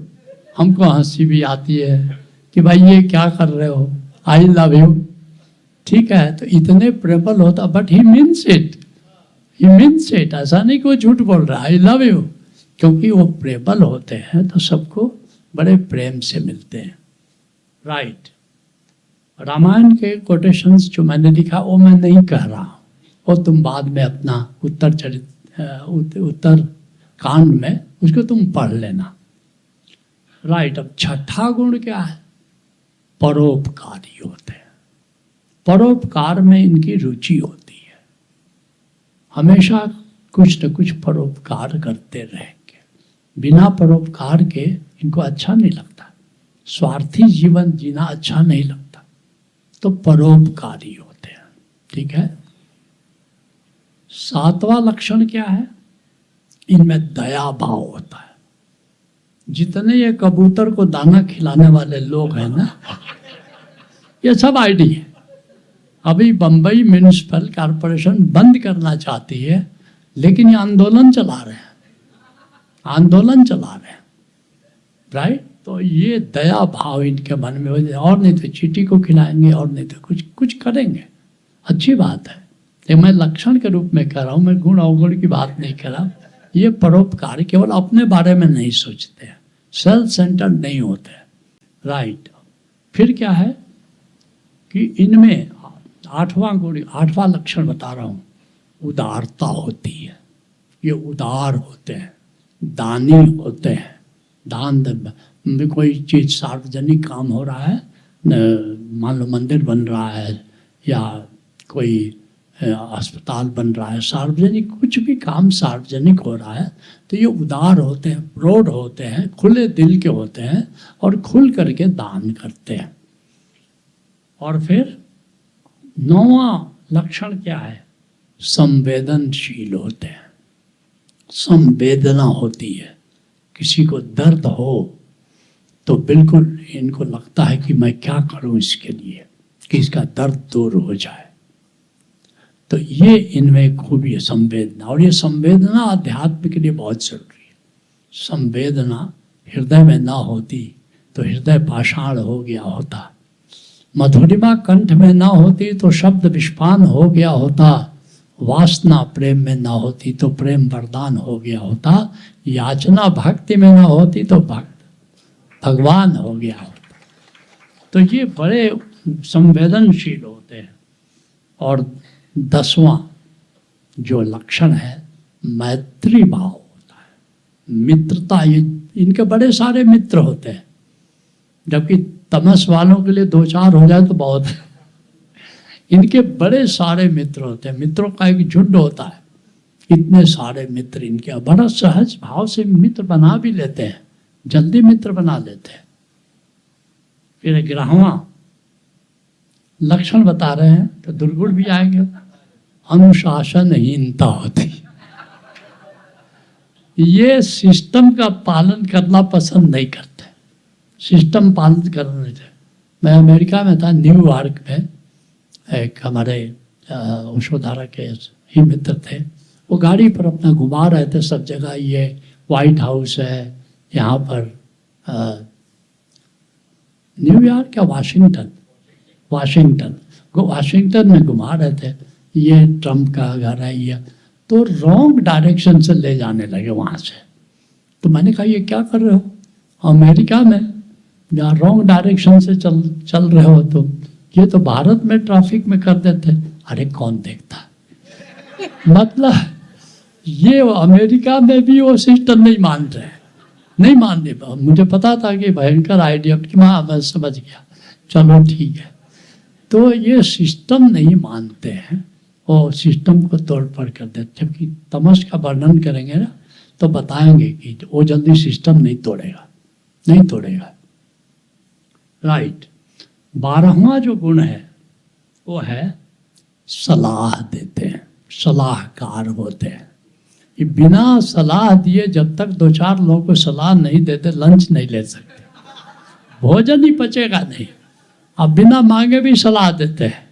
हमको हंसी भी आती है कि भाई ये क्या कर रहे हो, आई लव यू, ठीक है। तो इतने प्रेबल होता, but he means it, he means it. ऐसा नहीं कि वो झूठ बोल रहा है, आई लव यू, क्योंकि वो प्रेबल होते हैं तो सबको बड़े प्रेम से मिलते हैं, राइट। रामायण के कोटेशंस जो मैंने लिखा वो मैं नहीं कह रहा हूँ, वो तुम बाद में अपना उत्तर कांड में उसको तुम पढ़ लेना, राइट। अब छठा गुण क्या है? परोपकारी होते हैं। परोपकार में इनकी रुचि होती है, हमेशा कुछ न कुछ परोपकार करते रहेंगे। बिना परोपकार के इनको अच्छा नहीं लगता, स्वार्थी जीवन जीना अच्छा नहीं लगता। तो परोपकारी होते हैं, ठीक है। सातवां लक्षण क्या है? इनमें दया भाव होता है। जितने ये कबूतर को दाना खिलाने वाले लोग हैं ना, ये सब आईडी है। अभी बंबई म्यूनिसिपल कॉरपोरेशन बंद करना चाहती है, लेकिन ये आंदोलन चला रहे हैं, आंदोलन चला रहे हैं, राइट। तो ये दया भाव इनके मन में हो जाए, और नहीं तो चींटी को खिलाएंगे, और नहीं तो कुछ कुछ करेंगे, अच्छी बात है। ये मैं लक्षण के रूप में कह रहा हूँ, मैं गुण अवगुण की बात नहीं कर रहा। ये परोपकार केवल अपने बारे में नहीं सोचते हैं, सेल्फ सेंटर्ड नहीं होते, राइट। फिर क्या है कि इनमें आठवां गुण, आठवां लक्षण बता रहा हूँ, उदारता होती है। ये उदार होते हैं, दानी होते हैं। दान में कोई चीज़ सार्वजनिक काम हो रहा है, मान लो मंदिर बन रहा है या कोई अस्पताल बन रहा है, सार्वजनिक कुछ भी काम सार्वजनिक हो रहा है, तो ये उदार होते हैं, प्रोड होते हैं, खुले दिल के होते हैं और खुल करके दान करते हैं। और फिर नौवां लक्षण क्या है? संवेदनशील होते हैं, संवेदना होती है। किसी को दर्द हो तो बिल्कुल इनको लगता है कि मैं क्या करूं इसके लिए कि इसका दर्द दूर हो जाए। तो ये इनमें खूबी है संवेदना, और ये संवेदना अध्यात्म के लिए बहुत जरूरी है। संवेदना हृदय में ना होती तो हृदय पाषाण हो गया होता, मधुरिमा कंठ में ना होती तो शब्द विष्पान हो गया होता, वासना प्रेम में ना होती तो प्रेम वरदान हो गया होता, याचना भक्ति में ना होती तो भक्त भगवान हो गया होता। तो ये बड़े संवेदनशील होते हैं। और 10वां जो लक्षण है मैत्री भाव होता है, मित्रता। ये इनके बड़े सारे मित्र होते हैं, जबकि तमस वालों के लिए 2-4 हो जाए तो बहुत है। इनके बड़े सारे मित्र होते हैं, मित्रों का एक झुंड होता है, इतने सारे मित्र इनके, बड़ा सहज भाव से मित्र बना भी लेते हैं, जल्दी मित्र बना लेते हैं। फिर 11वां लक्षण बता रहे हैं तो दुर्गुण भी आएंगे, अनुशासनहीनता होती। ये सिस्टम का पालन करना पसंद नहीं करते, सिस्टम पालन करना नहीं थे। मैं अमेरिका में था, न्यूयॉर्क में, एक हमारे उषोधारा के ही मित्र थे, वो गाड़ी पर अपना घुमा रहे थे सब जगह। ये वाइट हाउस है यहाँ पर, न्यूयॉर्क या वाशिंगटन में घुमा रहे थे। ये ट्रम्प का घर है ये, तो रॉन्ग डायरेक्शन से ले जाने लगे वहाँ से। तो मैंने कहा ये क्या कर रहे हो, अमेरिका में जहाँ रॉन्ग डायरेक्शन से चल रहे हो तुम, ये तो भारत में ट्रैफिक में कर देते। अरे कौन देखता मतलब ये अमेरिका में भी वो सिस्टम नहीं मान रहे, नहीं मानने। मुझे पता था कि भयंकर आइडिया, मैं समझ गया, चलो ठीक है। तो ये सिस्टम नहीं मानते हैं और सिस्टम को तोड़ फोड़ कर देते। जबकि तमस का वर्णन करेंगे ना तो बताएंगे कि वो जल्दी सिस्टम नहीं तोड़ेगा। राइट। 12वां जो गुण है वो है सलाह देते हैं, सलाहकार होते हैं। ये बिना सलाह दिए जब तक 2-4 लोगों को सलाह नहीं देते लंच नहीं ले सकते, भोजन ही पचेगा नहीं। अब बिना मांगे भी सलाह देते हैं,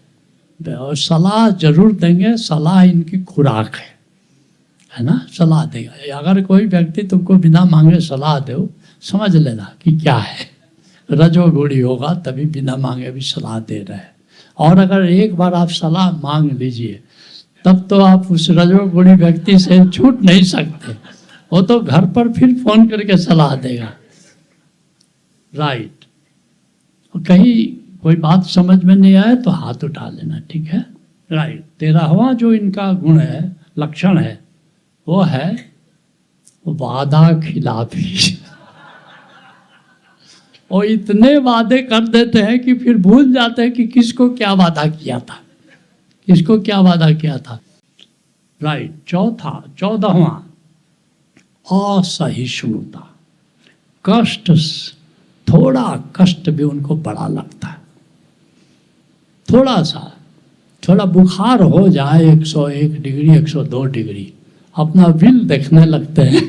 और सलाह जरूर देंगे, सलाह इनकी खुराक है ना। सलाह देगा, अगर कोई व्यक्ति तुमको बिना मांगे सलाह दे, समझ लेना कि क्या है, रजोगुणी होगा, तभी बिना मांगे भी सलाह दे रहे हैं। और अगर एक बार आप सलाह मांग लीजिए तब तो आप उस रजोगुणी व्यक्ति से छूट नहीं सकते, वो तो घर पर फिर फोन करके सलाह देगा। राइट। कहीं कोई बात समझ में नहीं आए तो हाथ उठा लेना, ठीक है। राइट। 13वां जो इनका गुण है, लक्षण है, वो है वादा खिलाफी। और इतने वादे कर देते हैं कि फिर भूल जाते हैं कि किसको क्या वादा किया था। राइट। 14वां असहिष्णुता। कष्ट, थोड़ा कष्ट भी उनको बड़ा लगता है। थोड़ा बुखार हो जाए 101 डिग्री 102 डिग्री, अपना बिल देखने लगते हैं।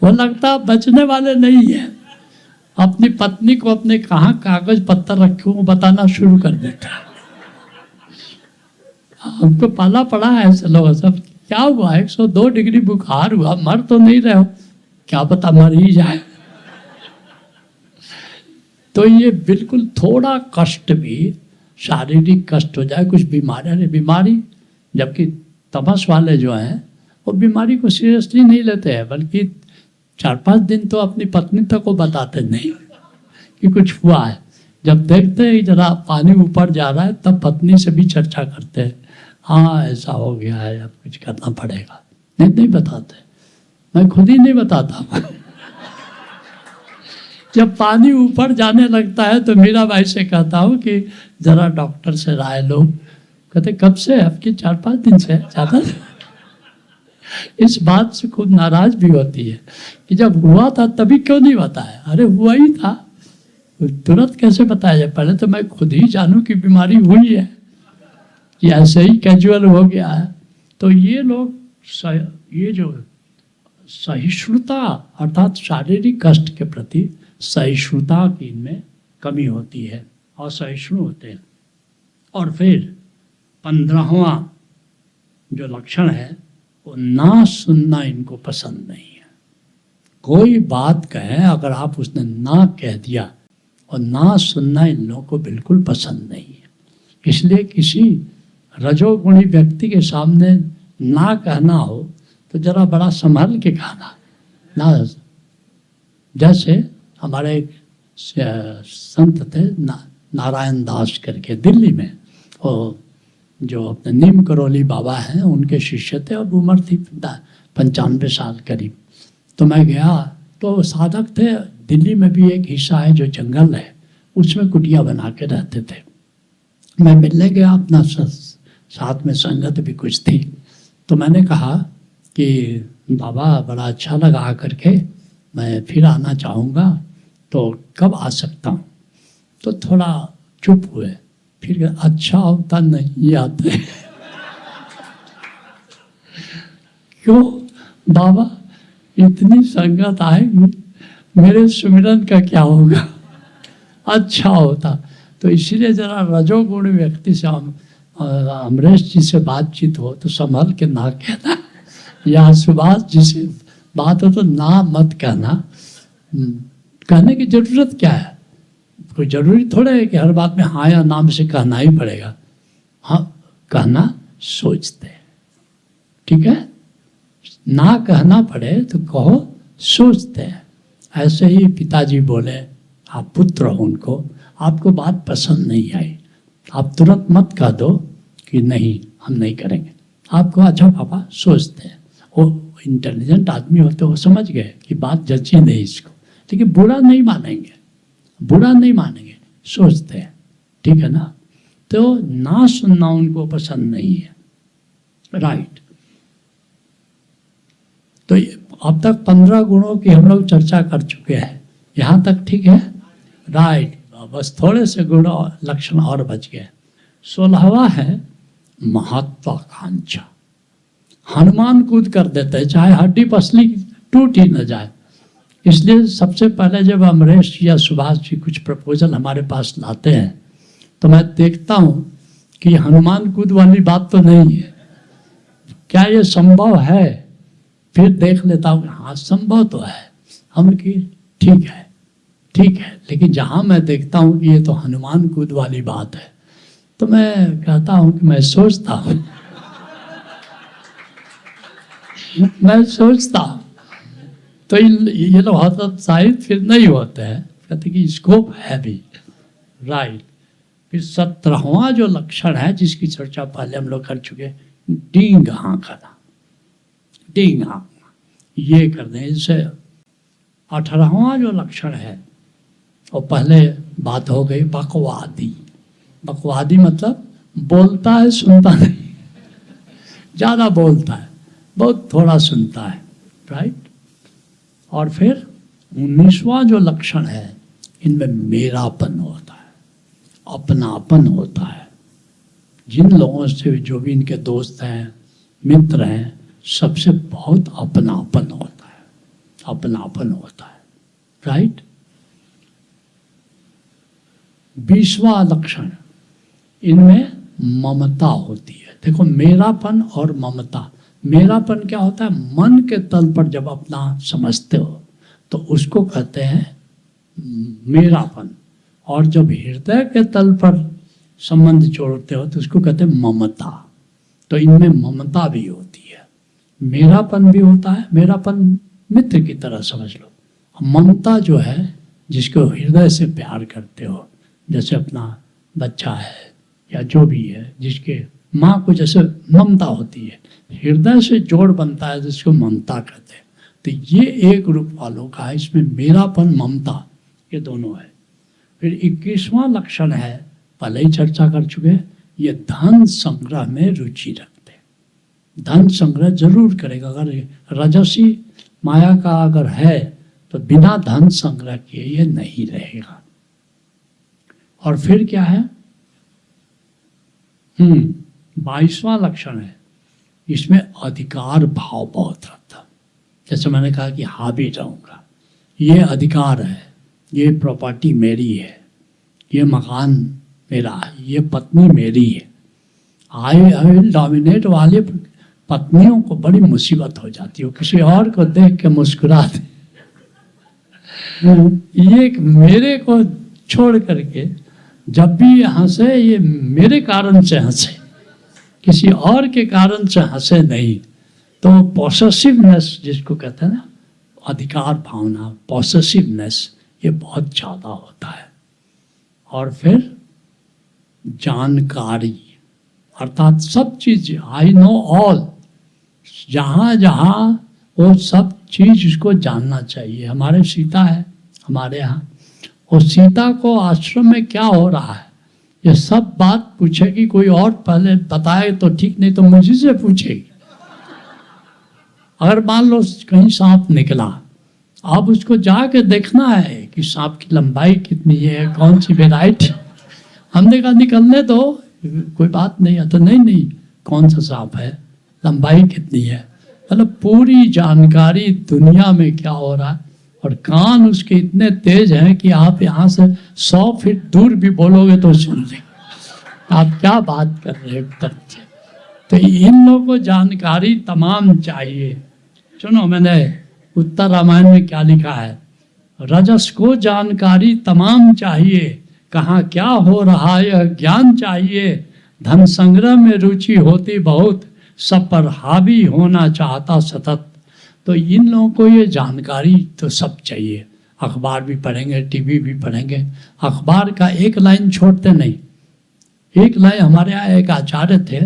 वो लगता बचने वाले नहीं है। अपनी पत्नी को अपने कहाँ कागज पत्थर रखे वो बताना शुरू कर देता है। हमको पाला पड़ा है ऐसे लोग, सब क्या हुआ 102 डिग्री बुखार हुआ, मर तो नहीं रहे हो, क्या पता मर ही जाए। तो ये बिल्कुल थोड़ा कष्ट भी, शारीरिक कष्ट हो जाए, कुछ बीमारी, जबकि तमस वाले जो हैं वो बीमारी को सीरियसली नहीं लेते हैं, बल्कि 4-5 दिन तो अपनी पत्नी तक को बताते नहीं कि कुछ हुआ है। जब देखते हैं जरा पानी ऊपर जा रहा है तब पत्नी से भी चर्चा करते हैं, हाँ ऐसा हो गया है, अब कुछ करना पड़ेगा। नहीं बताते, मैं खुद ही नहीं बताता। जब पानी ऊपर जाने लगता है तो मीरा बाई से कहता हूँ कि जरा डॉक्टर से राय लो। कहते कब से? आपकी 4-5 दिन से ज़्यादा। इस बात से खूब नाराज भी होती है कि जब हुआ था तभी क्यों नहीं बताया। अरे हुआ ही था, तुरंत कैसे बताया जाए? पहले तो मैं खुद ही जानूं कि बीमारी हुई है या ऐसे ही कैजुअल हो गया है। तो ये लोग ये जो सहिष्णुता अर्थात शारीरिक कष्ट के प्रति सहिष्णुता की इनमें कमी होती है, असहिष्णु होते हैं। और फिर 15वां जो लक्षण है वो ना सुनना इनको पसंद नहीं है। कोई बात कहे अगर आप उसने ना कह दिया, और ना सुनना इन लोगों को बिल्कुल पसंद नहीं है। इसलिए किसी रजोगुणी व्यक्ति के सामने ना कहना हो तो जरा बड़ा संभल के कहना ना। जैसे हमारे एक संत थे नारायण दास करके दिल्ली में, वो जो अपने नीम करोली बाबा हैं उनके शिष्य थे, और उम्र थी 95 साल करीब। तो मैं गया तो साधक थे। दिल्ली में भी एक हिस्सा है जो जंगल है, उसमें कुटिया बना के रहते थे। मैं मिलने गया, अपना साथ में संगत भी कुछ थी। तो मैंने कहा कि बाबा बड़ा अच्छा लगा आकर के, मैं फिर आना चाहूँगा, तो कब आ सकता हूँ? तो थोड़ा चुप हुए, फिर अच्छा होता नहीं आते। क्यों बाबा, इतनी संगत आएगी, मेरे सुमिरन का क्या होगा? अच्छा होता। तो इसीलिए जरा रजोगुण व्यक्ति से अमरेश जी से बातचीत हो तो संभल के ना कहना, या सुभाष जी से बात हो तो ना मत कहना। कहने की जरूरत क्या है? कोई जरूरी थोड़ा है कि हर बात में हाँ या नाम से कहना ही पड़ेगा। हाँ कहना सोचते, ठीक है, ना कहना पड़े तो कहो सोचते हैं। ऐसे ही पिताजी बोले, आप पुत्र हो उनको, आपको बात पसंद नहीं आई, आप तुरंत मत कह दो कि नहीं हम नहीं करेंगे। आपको अच्छा पापा सोचते हैं, वो इंटेलिजेंट आदमी होते, वो समझ गए कि बात जची नहीं इसको, लेकिन बुरा नहीं मानेंगे, बुरा नहीं मानेंगे, सोचते हैं, ठीक है ना। तो ना सुनना उनको पसंद नहीं है, राइट। तो अब तक 15 गुणों की हम लोग चर्चा कर चुके हैं, यहाँ तक ठीक है, राइट। बस थोड़े से गुण और लक्षण और बच गए। 16वां है महत्वाकांक्षा। हनुमान कूद कर देते हैं, चाहे हड्डी पसली टूट ही न जाए। इसलिए सबसे पहले जब अमरेश या सुभाष जी कुछ प्रपोजल हमारे पास लाते हैं तो मैं देखता हूँ कि हनुमान कूद वाली बात तो नहीं है, क्या ये संभव है? फिर देख लेता हूँ हाँ संभव तो है, हम की ठीक है, ठीक है। लेकिन जहाँ मैं देखता हूँ कि ये तो हनुमान कूद वाली बात है, तो मैं कहता हूँ कि मैं सोचता हूँ मैं सोचता हूँ। तो ये लोग हतोत्साहित फिर नहीं होते हैं, कहते कि स्कोप है भी, राइट। फिर 17वां जो लक्षण है जिसकी चर्चा पहले हम लोग कर चुके, डींग हाँकना, डींग हाँकना, ये कर दें। इससे 18वां जो लक्षण है वो पहले बात हो गई बकवादी। बकवादी मतलब बोलता है सुनता नहीं, ज़्यादा बोलता है बहुत थोड़ा सुनता है, राइट। और फिर 19वां जो लक्षण है, इनमें मेरापन होता है, अपनापन होता है। जिन लोगों से जो भी इनके दोस्त हैं मित्र हैं, सबसे बहुत अपनापन होता है, अपनापन होता है, राइट। 20वां लक्षण, इनमें ममता होती है। देखो मेरापन और ममता, मेरापन क्या होता है? मन के तल पर जब अपना समझते हो तो उसको कहते हैं मेरापन, और जब हृदय के तल पर संबंध जोड़ते हो तो उसको कहते हैं ममता। तो इनमें ममता भी होती है, मेरापन भी होता है। मेरापन मित्र की तरह समझ लो। ममता जो है जिसको हृदय से प्यार करते हो, जैसे अपना बच्चा है या जो भी है, जिसके माँ को जैसे ममता होती है, हृदय से जोड़ बनता है जिसको ममता कहते हैं। तो ये एक रूप वालों का है, इसमें मेरापन ममता ये दोनों है। फिर 21वां लक्षण है, पहले ही चर्चा कर चुके हैं, ये धन संग्रह में रुचि रखते हैं। धन संग्रह जरूर करेगा, अगर रजसी माया का अगर है तो बिना धन संग्रह किए ये नहीं रहेगा। और फिर क्या है? 22वां लक्षण है, इसमें अधिकार भाव बहुत रहता है। जैसे मैंने कहा कि हावी रहूँगा, ये अधिकार है, ये प्रॉपर्टी मेरी है, ये मकान मेरा है, ये पत्नी मेरी है। आई विल डोमिनेट वाले पत्नियों को बड़ी मुसीबत हो जाती है, किसी और को देख के मुस्कुराते, ये मेरे को छोड़ करके जब भी हंसे ये मेरे कारण से हंसे, किसी और के कारण से हंसे नहीं। तो पॉसेसिवनेस जिसको कहते हैं ना, अधिकार भावना, पॉसेसिवनेस, ये बहुत ज़्यादा होता है। और फिर जानकारी, अर्थात सब चीज़, आई नो ऑल, जहाँ जहाँ वो सब चीज़ उसको जानना चाहिए। हमारे सीता है हमारे यहाँ, और सीता को आश्रम में क्या हो रहा है ये सब बात पूछेगी, कोई और पहले बताए तो ठीक, नहीं तो मुझे से पूछेगी। अगर मान लो कहीं सांप निकला, अब उसको जाके देखना है कि सांप की लंबाई कितनी है, कौन सी वैरायटी। हमने कहा निकलने दो, कोई बात नहीं है, तो नहीं कौन सा सांप है, लंबाई कितनी है, मतलब पूरी जानकारी दुनिया में क्या हो रहा है। और कान उसके इतने तेज हैं कि आप यहाँ से 100 फीट दूर भी बोलोगे तो सुन लेंगे आप क्या बात कर रहे हैं उत्तर से। तो इन लोगों को जानकारी तमाम चाहिए। सुनो, मैंने उत्तर रामायण में क्या लिखा है, रजस को जानकारी तमाम चाहिए, कहाँ क्या हो रहा है यह ज्ञान चाहिए, धन संग्रह में रुचि होती बहुत, सब पर हावी होना चाहता सतत। तो इन लोगों को ये जानकारी तो सब चाहिए। अखबार भी पढ़ेंगे, टीवी भी पढ़ेंगे, अखबार का एक लाइन छोड़ते नहीं। एक लाइन, हमारे यहाँ एक आचार्य थे,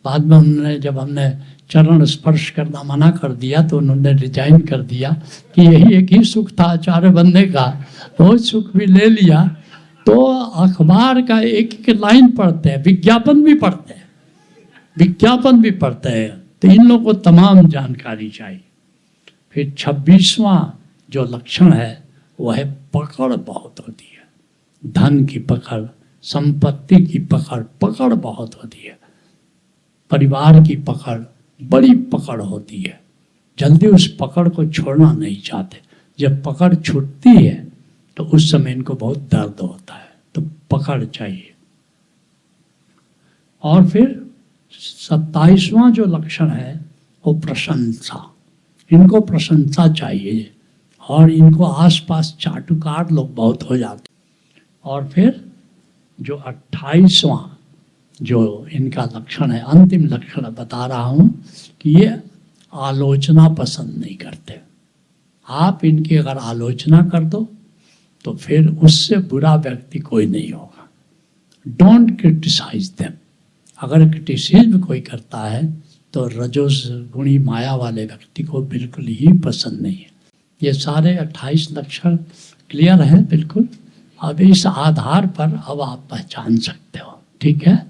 बाद में उन्होंने, जब हमने चरण स्पर्श करना मना कर दिया तो उन्होंने रिजाइन कर दिया कि यही एक ही सुख था आचार्य बनने का, वो सुख भी ले लिया। तो अखबार का एक एक लाइन पढ़ते हैं, विज्ञापन भी पढ़ते हैं, विज्ञापन भी पढ़ते हैं। तो इन लोगों को तमाम जानकारी चाहिए। फिर 26वां जो लक्षण है वो है पकड़ बहुत होती है, धन की पकड़, संपत्ति की पकड़, पकड़ बहुत होती है, परिवार की पकड़, बड़ी पकड़ होती है, जल्दी उस पकड़ को छोड़ना नहीं चाहते। जब पकड़ छूटती है तो उस समय इनको बहुत दर्द होता है, तो पकड़ चाहिए। और फिर 27वां जो लक्षण है वो प्रशंसा, इनको प्रशंसा चाहिए, और इनको आसपास चाटुकार लोग बहुत हो जाते। और फिर जो 28वां जो इनका लक्षण है, अंतिम लक्षण बता रहा हूँ कि ये आलोचना पसंद नहीं करते। आप इनकी अगर आलोचना कर दो तो फिर उससे बुरा व्यक्ति कोई नहीं होगा। Don't criticise them. अगर क्रिटिसिज्म कोई करता है तो रजोस गुणी माया वाले व्यक्ति को बिल्कुल ही पसंद नहीं है। ये सारे 28 लक्षण क्लियर हैं बिल्कुल। अब इस आधार पर अब आप पहचान सकते हो, ठीक है।